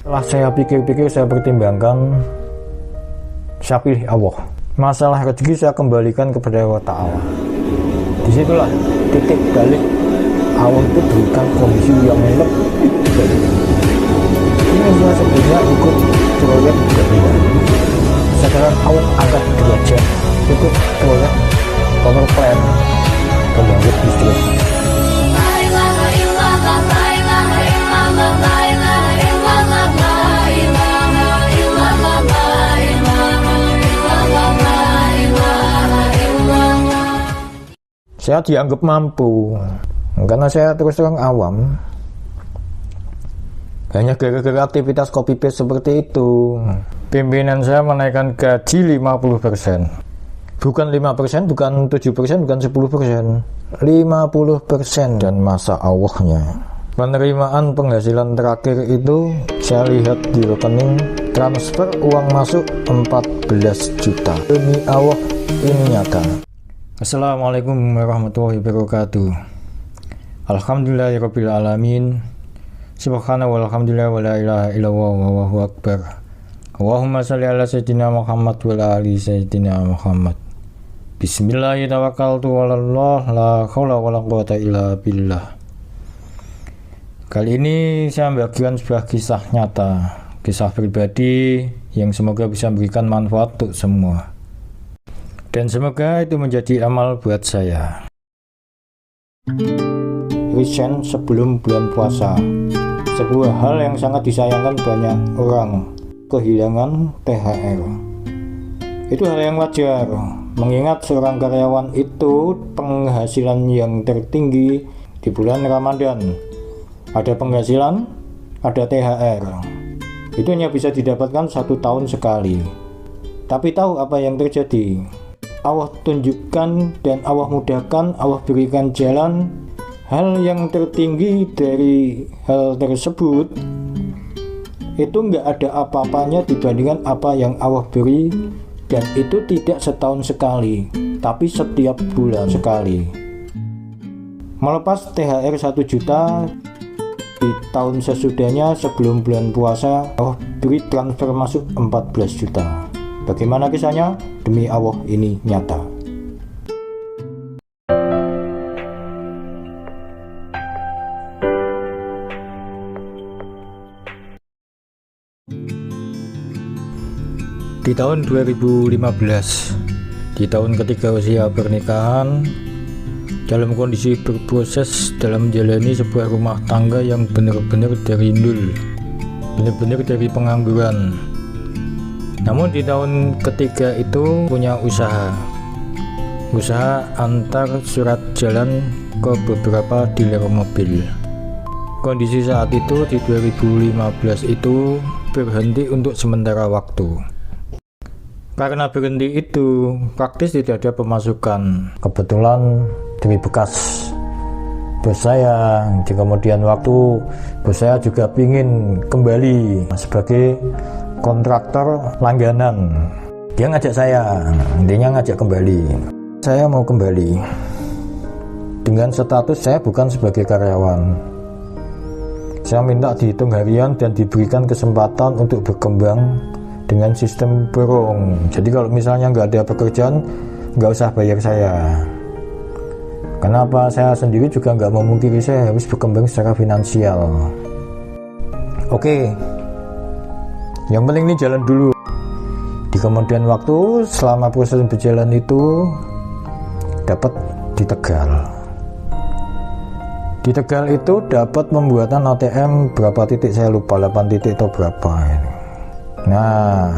Setelah saya pikir-pikir, saya pertimbangkan, saya pilih Allah. Masalah rezeki saya kembalikan kepada Allah Ta'ala. Disitulah titik balik Allah itu berikan kondisi yang lebih baik. Ini saya sebenarnya ikut proyek kedua. Sekarang Allah angkat derajat ikut proyek power plant pembangkit listrik. Saya dianggap mampu karena saya terus terang awam. Hanya gara-gara aktivitas copy paste seperti itu, pimpinan saya menaikkan gaji 50%. Bukan 5%, bukan 7%, bukan 10%, 50%. Dan masa Allahnya, penerimaan penghasilan terakhir itu saya lihat di rekening transfer uang masuk 14 juta. Demi Allah, ini nyata. Assalamualaikum warahmatullahi wabarakatuh. Alhamdulillahirabbil alamin. Subhanallah walhamdulillah wala ilaha illallah wallahu akbar. Allahumma shalli ala sayyidina Muhammad wa ala ali sayyidina Muhammad. Bismillahirrahmanirrahim. Tawakkaltu 'alallah la haula wala quwwata illa billah. Kali ini saya membagikan sebuah kisah nyata, kisah pribadi yang semoga bisa memberikan manfaat untuk semua. Dan semoga itu menjadi amal buat saya. Resign sebelum bulan puasa. Sebuah hal yang sangat disayangkan banyak orang, kehilangan THR. Itu hal yang wajar, mengingat seorang karyawan itu penghasilan yang tertinggi di bulan Ramadan. Ada penghasilan, ada THR. Itu hanya bisa didapatkan 1 tahun sekali. Tapi tahu apa yang terjadi? Allah tunjukkan dan Allah mudahkan, Allah berikan jalan. Hal yang tertinggi dari hal tersebut itu nggak ada apa-apanya dibandingkan apa yang Allah beri, dan itu tidak setahun sekali, tapi setiap bulan sekali. Melepas THR 1 juta di tahun sesudahnya sebelum bulan puasa, Allah beri transfer masuk 14 juta. Bagaimana kisahnya? Demi Allah, ini nyata. Di tahun 2015, di tahun ketiga usia pernikahan, dalam kondisi berproses dalam menjalani sebuah rumah tangga yang benar-benar dari nol, benar-benar dari pengangguran. Namun di tahun ketiga itu punya usaha antar surat jalan ke beberapa dealer mobil. Kondisi saat itu di 2015 itu berhenti untuk sementara waktu. Karena berhenti itu praktis tidak ada pemasukan. Kebetulan dari bekas bos saya, di kemudian waktu bos saya juga ingin kembali sebagai kontraktor langganan. Dia ngajak saya, intinya ngajak kembali. Saya mau kembali dengan status saya bukan sebagai karyawan. Saya minta dihitung harian dan diberikan kesempatan untuk berkembang dengan sistem borong. Jadi kalau misalnya nggak ada pekerjaan, nggak usah bayar saya. Kenapa? Saya sendiri juga nggak memungkiri saya harus berkembang secara finansial. Oke. Yang penting ini jalan dulu. Di kemudian waktu, selama proses berjalan itu dapat di Tegal. Di Tegal itu dapat pembuatan ATM berapa titik, saya lupa, 8 titik atau berapa. Nah,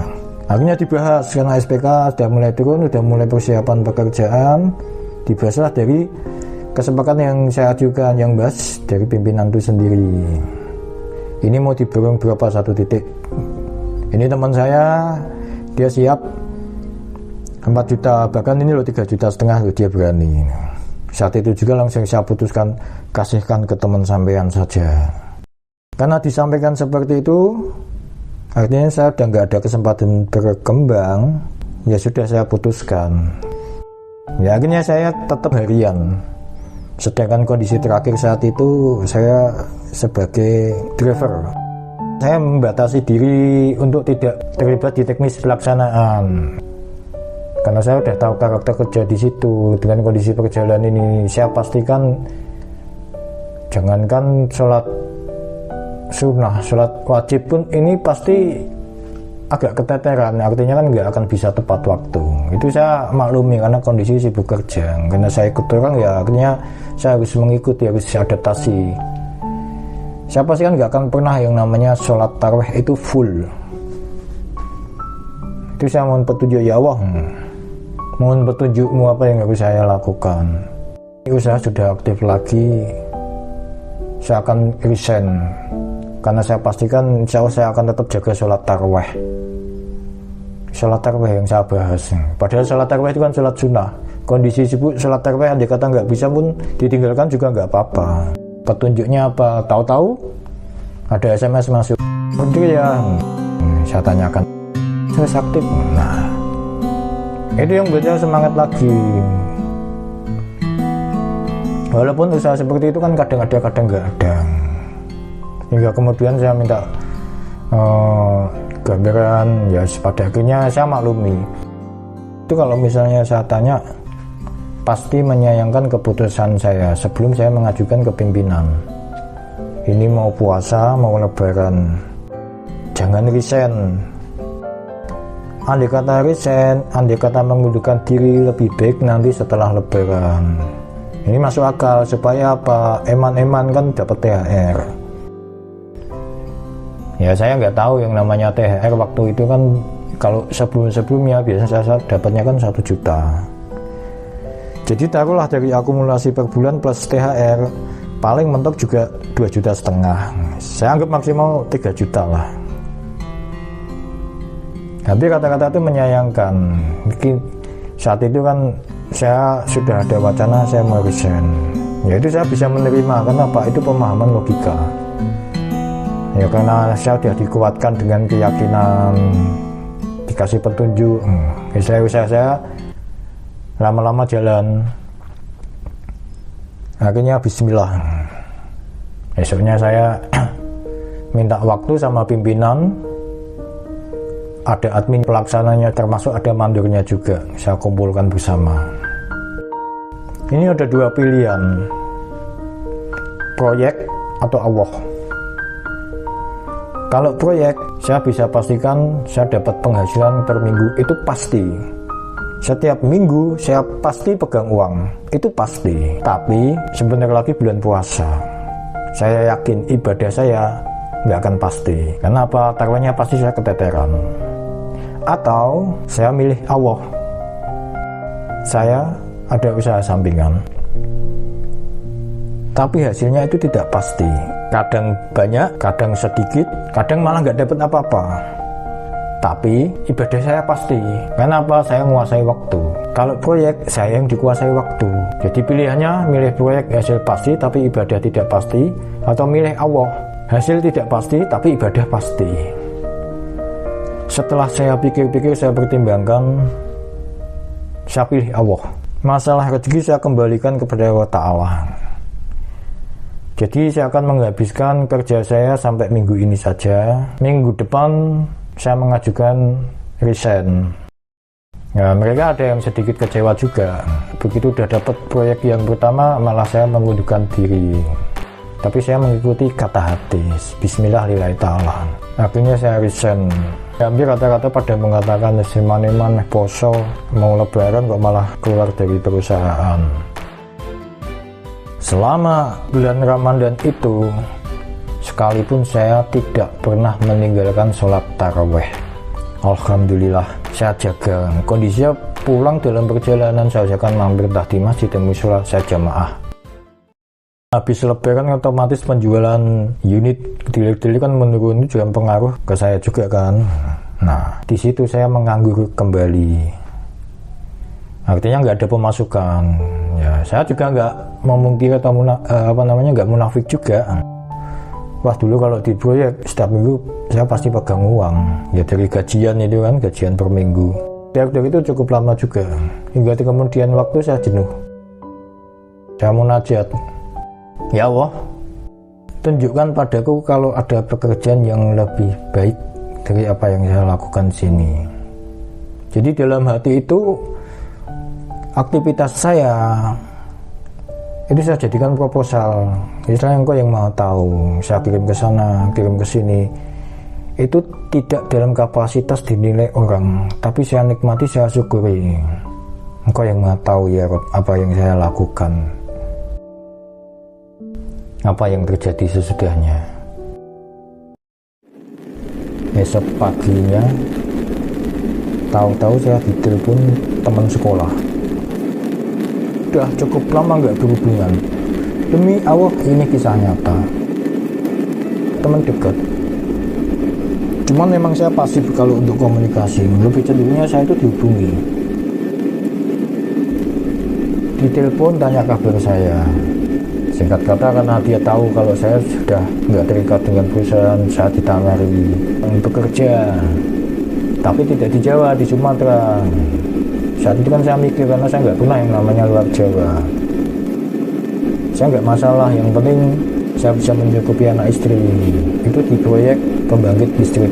akhirnya dibahas karena SPK sudah mulai turun, sudah mulai persiapan pekerjaan. Dibahaslah dari kesepakatan yang saya ajukan, yang bahas dari pimpinan itu sendiri. Ini mau diborong berapa 1 titik. Ini teman saya, dia siap 4 juta, bahkan ini loh 3,5 juta loh, dia berani. Saat itu juga langsung saya putuskan, kasihkan ke teman sampean saja. Karena disampaikan seperti itu, artinya saya udah nggak ada kesempatan berkembang, ya sudah saya putuskan. Ya akhirnya saya tetap harian. Sedangkan kondisi terakhir saat itu saya sebagai driver. Saya membatasi diri untuk tidak terlibat di teknis pelaksanaan. Karena saya udah tahu karakter kerja di situ. Dengan kondisi perjalanan ini, saya pastikan jangankan sholat sunnah, sholat wajib pun ini pasti agak keteteran, artinya kan nggak akan bisa tepat waktu. Itu saya maklumi karena kondisi sibuk kerja. Karena saya ikut orang ya akhirnya saya harus mengikuti, harus adaptasi. Saya pasti kan nggak akan pernah yang namanya sholat tarawih itu full. Itu saya mohon petunjuk ya Allah, mohon petunjukmu apa yang harus saya lakukan. Ini usaha sudah aktif lagi, saya akan resign. Karena saya pastikan insya Allah saya akan tetap jaga sholat tarawih. Sholat tarawih yang saya bahas. Padahal sholat tarawih itu kan sholat sunnah. Kondisi sibuk sholat tarawih andai kata nggak bisa pun ditinggalkan juga nggak apa-apa. Petunjuknya apa? Tahu-tahu ada SMS masuk. Betul ya. Saya tanyakan. Saya aktif. Nah, itu yang buat saya semangat lagi. Walaupun usaha seperti itu kan kadang ada, kadang nggak ada. Hingga kemudian saya minta gambaran, ya pada akhirnya saya maklumi. Itu kalau misalnya saya tanya, pasti menyayangkan keputusan saya sebelum saya mengajukan ke pimpinan. Ini mau puasa, mau lebaran, jangan resign. Andai kata resign, andai kata mengundurkan diri lebih baik nanti setelah lebaran. Ini masuk akal, supaya apa? Eman-eman kan dapat THR. Ya saya nggak tahu yang namanya THR waktu itu kan, kalau sebelum-sebelumnya biasanya saya dapatnya kan 1 juta. Jadi taruhlah dari akumulasi per bulan plus THR, paling mentok juga 2,5 juta. Saya anggap maksimal 3 juta lah. Tapi kata-kata itu menyayangkan. Mungkin saat itu kan saya sudah ada wacana saya mau resign. Ya itu saya bisa menerima, karena apa? Itu pemahaman logika. Ya karena saya sudah dikuatkan dengan keyakinan, dikasih petunjuk. Usaha saya lama-lama jalan. Akhirnya bismillah. Esoknya saya minta waktu sama pimpinan. Ada admin pelaksananya, termasuk ada mandornya juga. Saya kumpulkan bersama. Ini ada 2 pilihan. Proyek atau Allah. Kalau proyek, saya bisa pastikan saya dapat penghasilan per minggu, itu pasti. Setiap minggu saya pasti pegang uang, itu pasti. Tapi sebentar lagi bulan puasa, saya yakin ibadah saya nggak akan pasti. Karena apa? Taruhannya pasti saya keteteran. Atau saya milih Allah. Saya ada usaha sampingan, tapi hasilnya itu tidak pasti. Kadang banyak, kadang sedikit, kadang malah nggak dapat apa-apa. Tapi ibadah saya pasti. Kenapa? Saya menguasai waktu. Kalau proyek, saya yang dikuasai waktu. Jadi pilihannya milih proyek hasil pasti tapi ibadah tidak pasti, atau milih Allah, hasil tidak pasti tapi ibadah pasti. Setelah saya pikir-pikir, saya pertimbangkan, saya pilih Allah. Masalah rezeki saya kembalikan kepada Allah Ta'ala. Jadi saya akan menghabiskan kerja saya sampai minggu ini saja. Minggu depan saya mengajukan resign. Ya, mereka ada yang sedikit kecewa juga. Begitu udah dapat proyek yang pertama, malah saya mengundurkan diri. Tapi saya mengikuti kata hati, bismillahirrahmanirrahim ta'ala. Akhirnya saya resign. Hampir rata-rata pada mengatakan seman-eman poso, mau lebaran kok malah keluar dari perusahaan. Selama bulan Ramadan itu, sekalipun saya tidak pernah meninggalkan sholat tarawih. Alhamdulillah, saya jaga. Kondisinya pulang dalam perjalanan, saya akan mampir entah di masjid dan musola, saya jamaah. Habis lebaran otomatis penjualan unit dealer-dealer kan menurun, itu juga pengaruh ke saya juga kan. Nah, di situ saya menganggur kembali. Artinya nggak ada pemasukan. Ya, saya juga nggak memungkiri atau nggak munafik juga. Wah, dulu kalau di proyek setiap minggu saya pasti pegang uang. Ya dari gajian itu kan, gajian per minggu. Dari itu cukup lama juga. Hingga kemudian waktu saya jenuh. Saya munajat. Ya Allah, tunjukkan padaku kalau ada pekerjaan yang lebih baik dari apa yang saya lakukan di sini. Jadi dalam hati itu aktivitas saya itu saya jadikan proposal. Istilahnya engkau yang mau tahu, saya kirim ke sana, kirim ke sini. Itu tidak dalam kapasitas dinilai orang, tapi saya nikmati, saya syukuri. Engkau yang mau tahu ya Rob, apa yang saya lakukan, apa yang terjadi sesudahnya. Besok paginya, tahu-tahu saya ditelepon teman sekolah. Udah cukup lama nggak berhubungan. Demi Allah, ini kisah nyata. Teman dekat. Cuman memang saya pasif kalau untuk komunikasi. Lebih cenderungnya saya itu dihubungi. Ditelepon tanya kabar saya. Singkat kata, karena dia tahu kalau saya sudah nggak terikat dengan perusahaan, saya ditawari bekerja, tapi tidak di Jawa, di Sumatera. Saat itu kan saya mikir, karena saya nggak pernah yang namanya luar Jawa. Saya nggak masalah, yang penting saya bisa mencukupi anak istri. Itu di proyek pembangkit listrik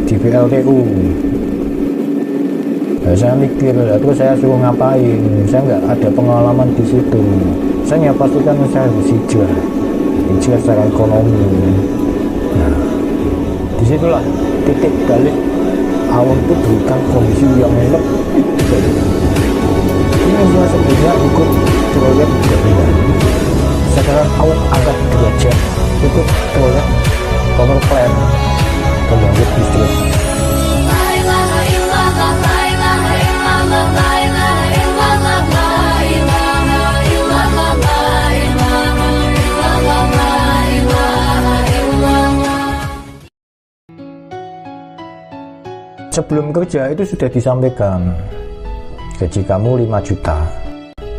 di PLTU. Nah, saya mikir, terus saya suruh ngapain? Saya nggak ada pengalaman di situ. Saya pastikan saya harus hijrah secara ekonomi. Nah, disitulah titik balik awal itu berikan kondisi yang lebih baik. Ini saya sebenarnya ikut proyek gabungan. Sekarang awal angkat derajat ikut proyek power plant pembangkit listrik. Sebelum kerja itu sudah disampaikan, gaji kamu 5 juta.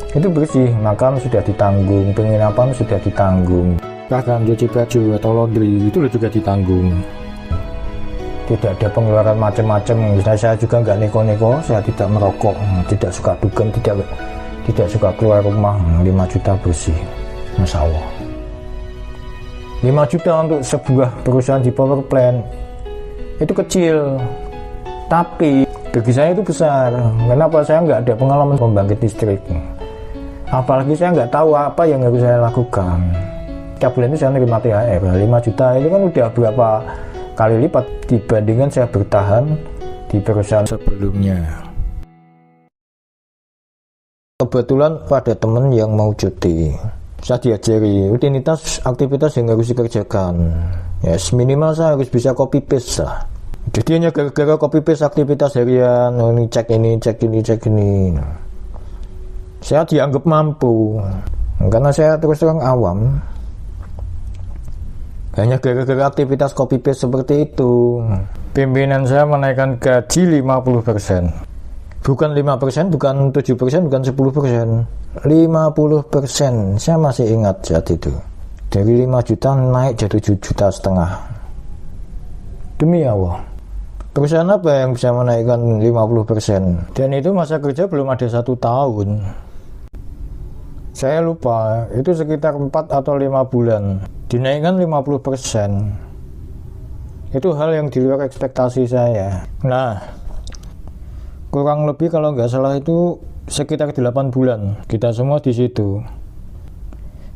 Itu bersih, makan sudah ditanggung, penginapan sudah ditanggung, bahkan cuci baju atau laundry itu juga ditanggung. Tidak ada pengeluaran macam-macam. Misalnya saya juga nggak neko-neko, saya tidak merokok, tidak suka dugem, tidak suka keluar rumah. 5 juta bersih, Masya Allah. 5 juta untuk sebuah perusahaan di power plant itu kecil, tapi bagi saya itu besar. Kenapa? Saya nggak ada pengalaman pembangkit listrik, apalagi saya nggak tahu apa yang harus saya lakukan. Tiap bulan itu saya nerima THR 5 juta, itu kan udah berapa kali lipat dibandingkan saya bertahan di perusahaan sebelumnya. Kebetulan pada teman yang mau cuti, saya diajari rutinitas aktivitas yang harus dikerjakan. Ya, minimal saya harus bisa copy paste lah. Jadi hanya gara-gara copy paste aktivitas harian, ini cek ini, cek ini, cek ini, saya dianggap mampu. Karena saya terus terang awam. Hanya gara-gara aktivitas copy paste seperti itu, pimpinan saya menaikkan gaji 50%. Bukan 5%, bukan 7%, bukan 10%. 50%. Saya masih ingat saat itu. Dari 5 juta naik jadi 7,5 juta. Demi Allah. Perusahaan apa yang bisa menaikkan 50%? Dan itu masa kerja belum ada 1 tahun. Saya lupa, itu sekitar 4 atau 5 bulan. Dinaikkan 50%. Itu hal yang di luar ekspektasi saya. Nah, kurang lebih kalau nggak salah itu sekitar 8 bulan. Kita semua di situ.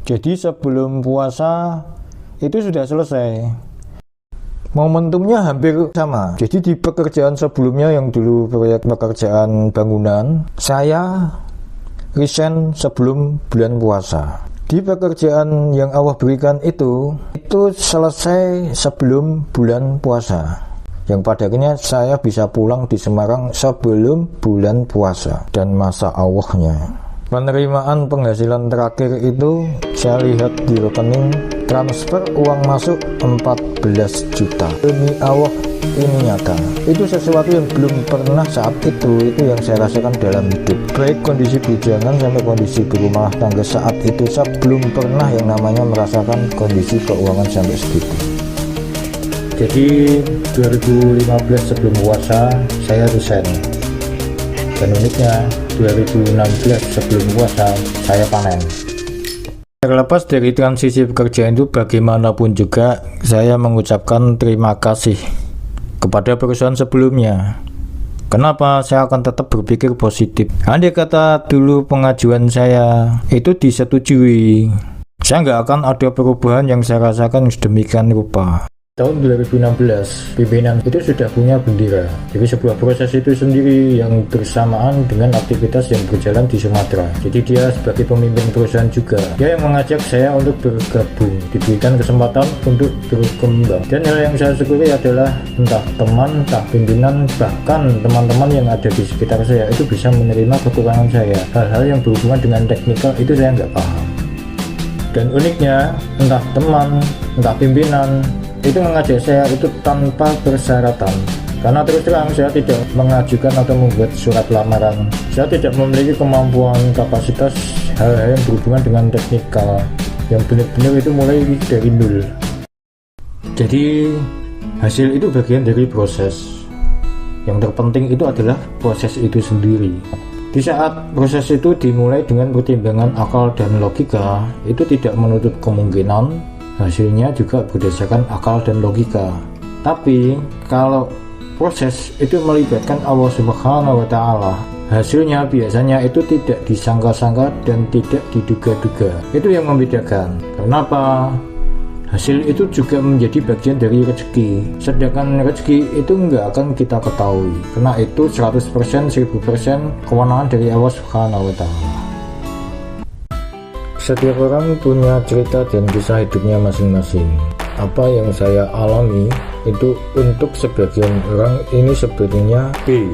Jadi sebelum puasa itu sudah selesai. Momentumnya hampir sama. Jadi di pekerjaan sebelumnya yang dulu proyek pekerjaan bangunan, saya resign sebelum bulan puasa. Di pekerjaan yang Allah berikan itu selesai sebelum bulan puasa. Yang pada akhirnya saya bisa pulang di Semarang sebelum bulan puasa. Dan masa Allahnya, penerimaan penghasilan terakhir itu saya lihat di rekening transfer uang masuk 14 juta. Demi Allah, ini nyata. Itu sesuatu yang belum pernah saat itu yang saya rasakan dalam hidup. Baik kondisi bujangan sampai kondisi berumah tangga saat itu, saya belum pernah yang namanya merasakan kondisi keuangan sampai segitu. Jadi 2015 sebelum puasa saya resign. Dan uniknya 2016 sebelum puasa saya panen. Terlepas dari transisi pekerjaan itu, bagaimanapun juga saya mengucapkan terima kasih kepada perusahaan sebelumnya. Kenapa? Saya akan tetap berpikir positif. Andai kata dulu pengajuan saya itu disetujui, saya nggak akan ada perubahan yang saya rasakan sedemikian rupa. Tahun 2016, pimpinan itu sudah punya bendera. Jadi sebuah proses itu sendiri yang bersamaan dengan aktivitas yang berjalan di Sumatera. Jadi dia sebagai pemimpin perusahaan juga. Dia yang mengajak saya untuk bergabung, diberikan kesempatan untuk berkembang. Dan hal yang saya syukuri adalah entah teman, entah pimpinan, bahkan teman-teman yang ada di sekitar saya itu bisa menerima kekurangan saya. Hal-hal yang berhubungan dengan teknikal itu saya nggak paham. Dan uniknya, entah teman, entah pimpinan, itu mengajak saya itu tanpa persyaratan. Karena terus terang saya tidak mengajukan atau membuat surat lamaran. Saya tidak memiliki kemampuan kapasitas hal-hal yang berhubungan dengan teknikal yang benar-benar itu mulai dari nol. Jadi hasil itu bagian dari proses. Yang terpenting itu adalah proses itu sendiri. Di saat proses itu dimulai dengan pertimbangan akal dan logika, itu tidak menutup kemungkinan hasilnya juga berdasarkan akal dan logika. Tapi kalau proses itu melibatkan Allah Subhanahu wa Ta'ala, hasilnya biasanya itu tidak disangka-sangka dan tidak diduga-duga. Itu yang membedakan. Kenapa? Hasil itu juga menjadi bagian dari rezeki. Sedangkan rezeki itu nggak akan kita ketahui, karena itu 100% 1000% kewenangan dari Allah Subhanahu wa Ta'ala. Setiap orang punya cerita dan kisah hidupnya masing-masing. Apa yang saya alami itu untuk sebagian orang ini sebenarnya B.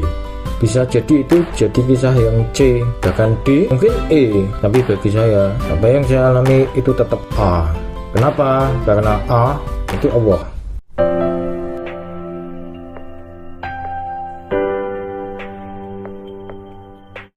Bisa jadi itu jadi kisah yang C, bahkan D, mungkin E. Tapi bagi saya, apa yang saya alami itu tetap A. Kenapa? Karena A itu Allah.